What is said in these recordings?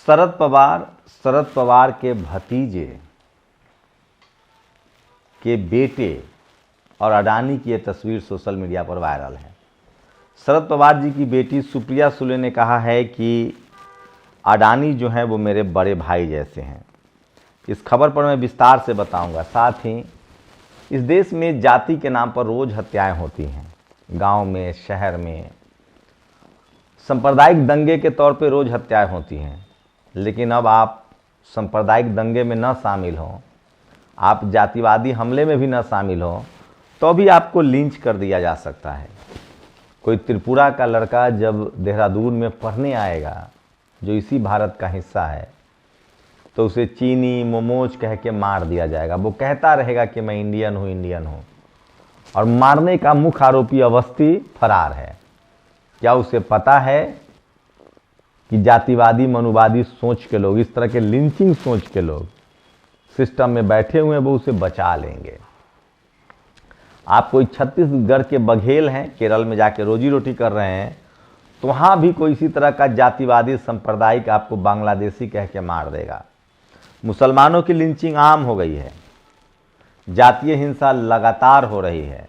शरद पवार के भतीजे के बेटे और अडानी की ये तस्वीर सोशल मीडिया पर वायरल है। शरद पवार जी की बेटी सुप्रिया सुले ने कहा है कि अडानी जो हैं वो मेरे बड़े भाई जैसे हैं। इस खबर पर मैं विस्तार से बताऊंगा। साथ ही इस देश में जाति के नाम पर रोज़ हत्याएं होती हैं, गांव में, शहर में सांप्रदायिक दंगे के तौर पे रोज़ हत्याएं होती हैं। लेकिन अब आप सांप्रदायिक दंगे में न शामिल हों, आप जातिवादी हमले में भी न शामिल हों, तो भी आपको लिंच कर दिया जा सकता है। कोई त्रिपुरा का लड़का जब देहरादून में पढ़ने आएगा, जो इसी भारत का हिस्सा है, तो उसे चीनी मोमोज कह के मार दिया जाएगा। वो कहता रहेगा कि मैं इंडियन हूँ, और मारने का मुख्य आरोपी अवस्थी फरार है। क्या उसे पता है कि जातिवादी मनुवादी सोच के लोग, इस तरह के लिंचिंग सोच के लोग सिस्टम में बैठे हुए हैं, वो उसे बचा लेंगे। आप कोई छत्तीसगढ़ के बघेल हैं, केरल में जाके रोजी रोटी कर रहे हैं, तो वहाँ भी कोई इसी तरह का जातिवादी सांप्रदायिक आपको बांग्लादेशी कह के मार देगा। मुसलमानों की लिंचिंग आम हो गई है, जातीय हिंसा लगातार हो रही है।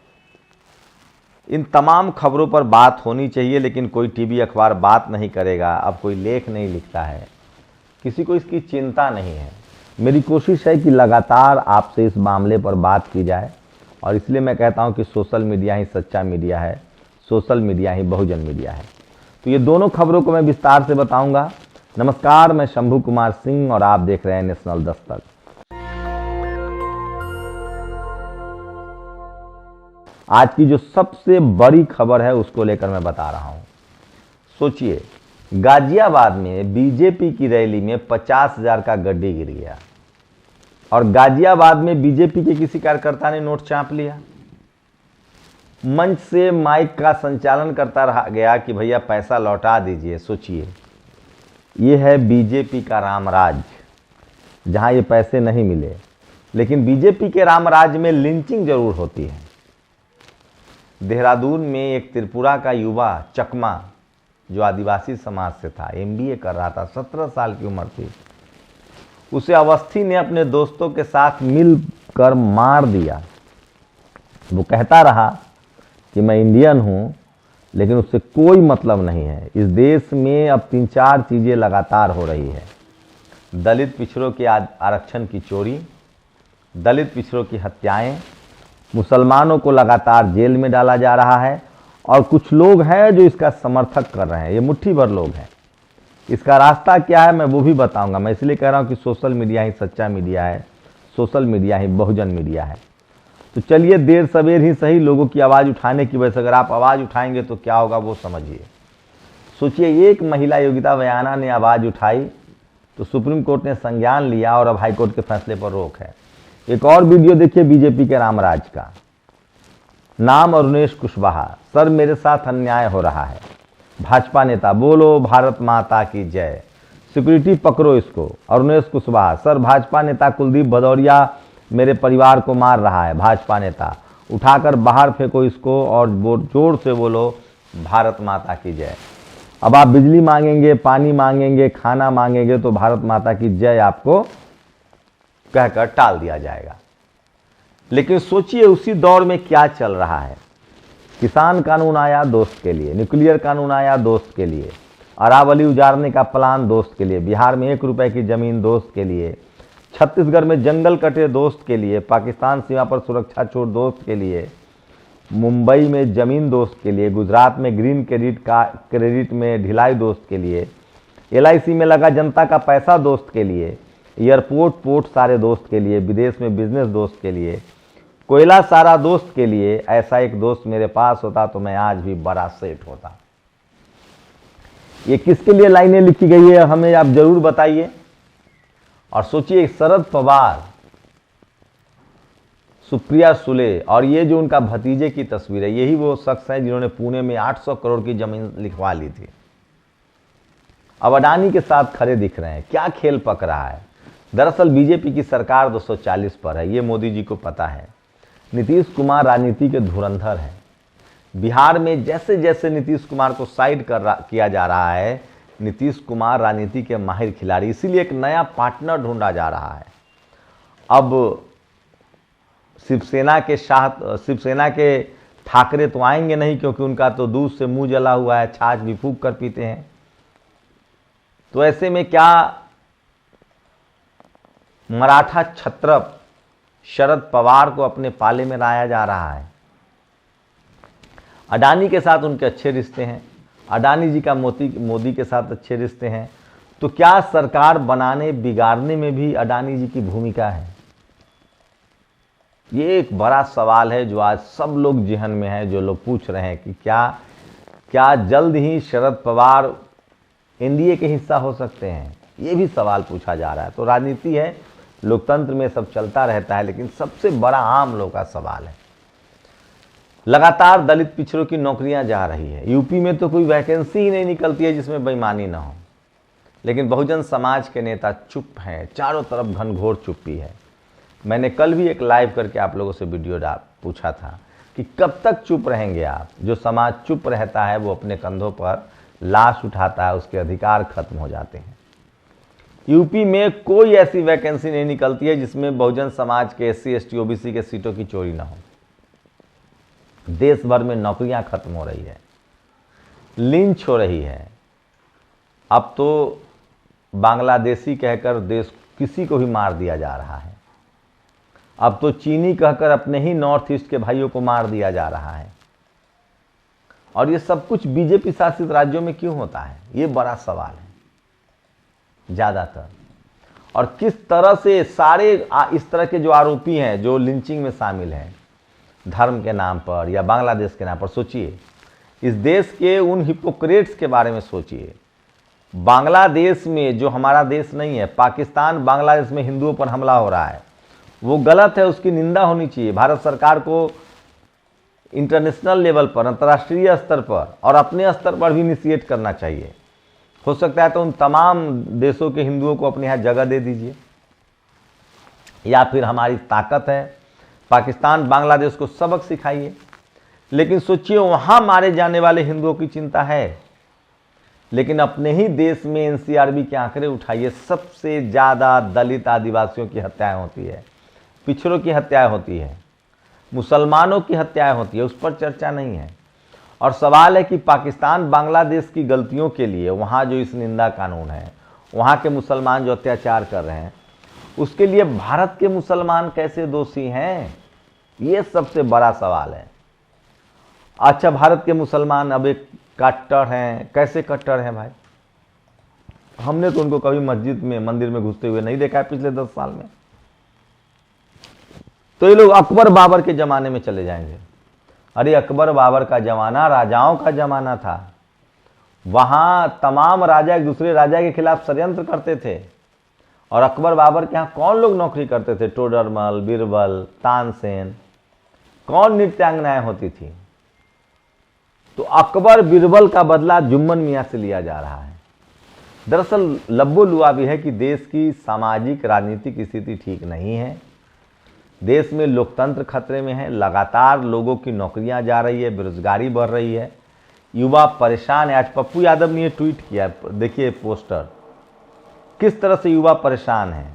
इन तमाम खबरों पर बात होनी चाहिए, लेकिन कोई टीवी अखबार बात नहीं करेगा। अब कोई लेख नहीं लिखता है, किसी को इसकी चिंता नहीं है। मेरी कोशिश है कि लगातार आपसे इस मामले पर बात की जाए, और इसलिए मैं कहता हूं कि सोशल मीडिया ही सच्चा मीडिया है, सोशल मीडिया ही बहुजन मीडिया है। तो ये दोनों खबरों को मैं विस्तार से बताऊंगा। नमस्कार, मैं शंभू कुमार सिंह और आप देख रहे हैं नेशनल दस्तक। आज की जो सबसे बड़ी खबर है उसको लेकर मैं बता रहा हूं। सोचिए, गाजियाबाद में बीजेपी की रैली में 50,000 का गड्डी गिर गया, और गाजियाबाद में बीजेपी के किसी कार्यकर्ता ने नोट चाप लिया। मंच से माइक का संचालन करता रहा गया कि भैया पैसा लौटा दीजिए। सोचिए, ये है बीजेपी का रामराज, जहां ये पैसे नहीं मिले। लेकिन बीजेपी के रामराज में लिंचिंग जरूर होती है। देहरादून में एक त्रिपुरा का युवा चकमा, जो आदिवासी समाज से था, एमबीए कर रहा था, 17 साल की उम्र थी, उसे अवस्थी ने अपने दोस्तों के साथ मिलकर मार दिया। वो कहता रहा कि मैं इंडियन हूं, लेकिन उससे कोई मतलब नहीं है। इस देश में अब 3-4 चीजें लगातार हो रही है। दलित पिछड़ों के आरक्षण की चोरी, दलित पिछड़ों की हत्याएं, मुसलमानों को लगातार जेल में डाला जा रहा है, और कुछ लोग हैं जो इसका समर्थक कर रहे हैं। ये मुट्ठी भर लोग हैं। इसका रास्ता क्या है मैं वो भी बताऊंगा। मैं इसलिए कह रहा हूं कि सोशल मीडिया ही सच्चा मीडिया है, सोशल मीडिया ही बहुजन मीडिया है। तो चलिए, देर सवेर ही सही, लोगों की आवाज़ उठाने की वजह से अगर आप आवाज़ उठाएंगे तो क्या होगा वो समझिए। सोचिए, एक महिला योगिता बयाना ने आवाज़ उठाई तो सुप्रीम कोर्ट ने संज्ञान लिया, और अब हाईकोर्ट के फैसले पर रोक है। एक और वीडियो देखिए बीजेपी के रामराज का। नाम अरुणेश कुशवाहा। सर, मेरे साथ अन्याय हो रहा है। भाजपा नेता, बोलो भारत माता की जय। सिक्योरिटी पकड़ो इसको। अरुणेश कुशवाहा। सर, भाजपा नेता कुलदीप भदौरिया मेरे परिवार को मार रहा है। भाजपा नेता, उठाकर बाहर फेंको इसको और जोर से बोलो भारत माता की जय। अब आप बिजली मांगेंगे, पानी मांगेंगे, खाना मांगेंगे तो भारत माता की जय आपको कहकर टाल दिया जाएगा। लेकिन सोचिए, उसी दौर में क्या चल रहा है। किसान कानून आया दोस्त के लिए, न्यूक्लियर कानून आया दोस्त के लिए, अरावली उजाड़ने का प्लान दोस्त के लिए, बिहार में 1 रुपए की जमीन दोस्त के लिए, छत्तीसगढ़ में जंगल कटे दोस्त के लिए, पाकिस्तान सीमा पर सुरक्षा छोड़ दोस्त के लिए, मुंबई में जमीन दोस्त के लिए, गुजरात में ग्रीन क्रेडिट में ढिलाई दोस्त के लिए, LIC में लगा जनता का पैसा दोस्त के लिए, एयरपोर्ट पोर्ट सारे दोस्त के लिए, विदेश में बिजनेस दोस्त के लिए, कोयला सारा दोस्त के लिए। ऐसा एक दोस्त मेरे पास होता तो मैं आज भी बड़ा सेठ होता। ये किसके लिए लाइनें लिखी गई है हमें आप जरूर बताइए। और सोचिए, शरद पवार, सुप्रिया सुले और ये जो उनका भतीजे की तस्वीर है, यही वो शख्स है जिन्होंने पुणे में 800 करोड़ की जमीन लिखवा ली थी। अब अडानी के साथ खड़े दिख रहे हैं। क्या खेल पक रहा है। दरअसल बीजेपी की सरकार 240 पर है, ये मोदी जी को पता है। नीतीश कुमार राजनीति के धुरंधर हैं। बिहार में जैसे जैसे नीतीश कुमार को साइड किया जा रहा है, नीतीश कुमार राजनीति के माहिर खिलाड़ी, इसीलिए एक नया पार्टनर ढूंढा जा रहा है। अब शिवसेना के ठाकरे तो आएंगे नहीं, क्योंकि उनका तो दूध से मुंह जला हुआ है, छाछ भी फूंक कर पीते हैं। तो ऐसे में क्या मराठा क्षत्रप शरद पवार को अपने पाले में लाया जा रहा है। अडानी के साथ उनके अच्छे रिश्ते हैं, अडानी जी का मोदी के साथ अच्छे रिश्ते हैं, तो क्या सरकार बनाने बिगाड़ने में भी अडानी जी की भूमिका है? ये एक बड़ा सवाल है जो आज सब लोग जहन में है, जो लोग पूछ रहे हैं कि क्या जल्द ही शरद पवार एनडीए के हिस्सा हो सकते हैं। ये भी सवाल पूछा जा रहा है। तो राजनीति है, लोकतंत्र में सब चलता रहता है, लेकिन सबसे बड़ा आम लोगों का सवाल है। लगातार दलित पिछड़ों की नौकरियां जा रही है। यूपी में तो कोई वैकेंसी ही नहीं निकलती है जिसमें बेईमानी ना हो, लेकिन बहुजन समाज के नेता चुप हैं, चारों तरफ घनघोर चुप्पी है। मैंने कल भी एक लाइव करके आप लोगों से वीडियो पूछा था कि कब तक चुप रहेंगे आप। जो समाज चुप रहता है वो अपने कंधों पर लाश उठाता है, उसके अधिकार खत्म हो जाते हैं। यूपी में कोई ऐसी वैकेंसी नहीं निकलती है जिसमें बहुजन समाज के SC ST OBC के सीटों की चोरी ना हो। देश भर में नौकरियां खत्म हो रही है, लिंच हो रही है। अब तो बांग्लादेशी कहकर देश किसी को भी मार दिया जा रहा है। अब तो चीनी कहकर अपने ही नॉर्थ ईस्ट के भाइयों को मार दिया जा रहा है। और ये सब कुछ बीजेपी शासित राज्यों में क्यों होता है? ये बड़ा सवाल है ज्यादातर। और किस तरह से सारे इस तरह के जो आरोपी हैं, जो लिंचिंग में शामिल हैं, धर्म के नाम पर या बांग्लादेश के नाम पर, सोचिए इस देश के उन हिपोक्रेट्स के बारे में सोचिए। बांग्लादेश में, जो हमारा देश नहीं है, पाकिस्तान बांग्लादेश में हिंदुओं पर हमला हो रहा है, वो गलत है, उसकी निंदा होनी चाहिए। भारत सरकार को इंटरनेशनल लेवल पर, अंतर्राष्ट्रीय स्तर पर और अपने स्तर पर भी इनिशिएट करना चाहिए। हो सकता है तो उन तमाम देशों के हिंदुओं को अपने यहाँ जगह दे दीजिए, या फिर हमारी ताकत है, पाकिस्तान बांग्लादेश को सबक सिखाइए। लेकिन सोचिए वहां मारे जाने वाले हिंदुओं की चिंता है, लेकिन अपने ही देश में NCRB के आंकड़े उठाइए, सबसे ज्यादा दलित आदिवासियों की हत्याएं होती है, पिछड़ों की हत्याएं होती है, मुसलमानों की हत्याएं होती है, उस पर चर्चा नहीं है। और सवाल है कि पाकिस्तान बांग्लादेश की गलतियों के लिए वहां जो इस निंदा कानून है, वहां के मुसलमान जो अत्याचार कर रहे हैं, उसके लिए भारत के मुसलमान कैसे दोषी हैं? ये सबसे बड़ा सवाल है। अच्छा, भारत के मुसलमान अब एक कट्टर हैं। कैसे कट्टर हैं भाई? हमने तो उनको कभी मस्जिद में, मंदिर में घुसते हुए नहीं देखा है पिछले 10 साल में। तो ये लोग अकबर बाबर के जमाने में चले जाएंगे। अरे अकबर बाबर का जमाना राजाओं का जमाना था। वहां तमाम राजा एक दूसरे राजा के खिलाफ षड्यंत्र करते थे। और अकबर बाबर के यहाँ कौन लोग नौकरी करते थे? टोडरमल, बीरबल, तानसेन, कौन नृत्यांगनाएं होती थी? तो अकबर बीरबल का बदला जुम्मन मियां से लिया जा रहा है। दरअसल लब्बो लुआबी है कि देश की सामाजिक राजनीतिक स्थिति ठीक नहीं है। देश में लोकतंत्र खतरे में है, लगातार लोगों की नौकरियां जा रही है, बेरोजगारी बढ़ रही है, युवा परेशान है। आज पप्पू यादव ने ट्वीट किया, देखिए पोस्टर, किस तरह से युवा परेशान है।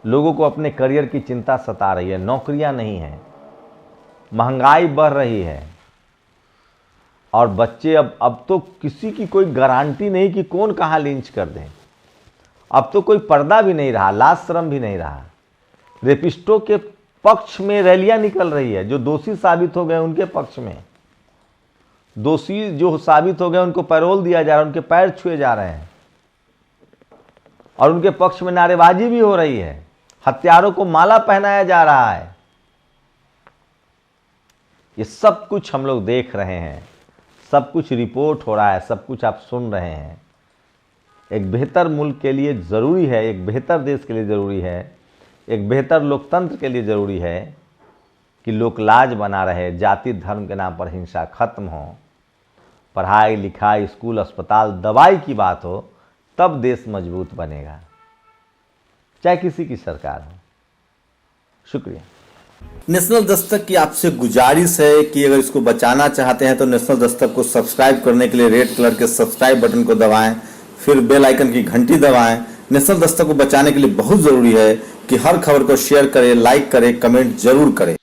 लोगों को अपने करियर की चिंता सता रही है, नौकरियां नहीं है, महंगाई बढ़ रही है, और बच्चे अब तो किसी की कोई गारंटी नहीं कि कौन कहां लिंच कर दे। अब तो कोई पर्दा भी नहीं रहा, लाज शर्म भी नहीं रहा। रेपिस्टों के पक्ष में रैलियां निकल रही है, जो दोषी साबित हो गए उनके पक्ष में। दोषी जो साबित हो गए उनको पैरोल दिया जा रहा है, उनके पैर छुए जा रहे हैं, और उनके पक्ष में नारेबाजी भी हो रही है, हत्यारों को माला पहनाया जा रहा है। ये सब कुछ हम लोग देख रहे हैं, सब कुछ रिपोर्ट हो रहा है, सब कुछ आप सुन रहे हैं। एक बेहतर मुल्क के लिए ज़रूरी है, एक बेहतर देश के लिए ज़रूरी है, एक बेहतर लोकतंत्र के लिए ज़रूरी है कि लोक लाज बना रहे, जाति धर्म के नाम पर हिंसा खत्म हो, पढ़ाई लिखाई, स्कूल, अस्पताल, दवाई की बात हो, तब देश मजबूत बनेगा, चाहे किसी की सरकार हो। शुक्रिया। नेशनल दस्तक की आपसे गुजारिश है कि अगर इसको बचाना चाहते हैं तो नेशनल दस्तक को सब्सक्राइब करने के लिए रेड कलर के सब्सक्राइब बटन को दबाएं, फिर बेल आइकन की घंटी दबाएं। नेशनल दस्तक को बचाने के लिए बहुत ज़रूरी है कि हर खबर को शेयर करें, लाइक करें, कमेंट जरूर करें।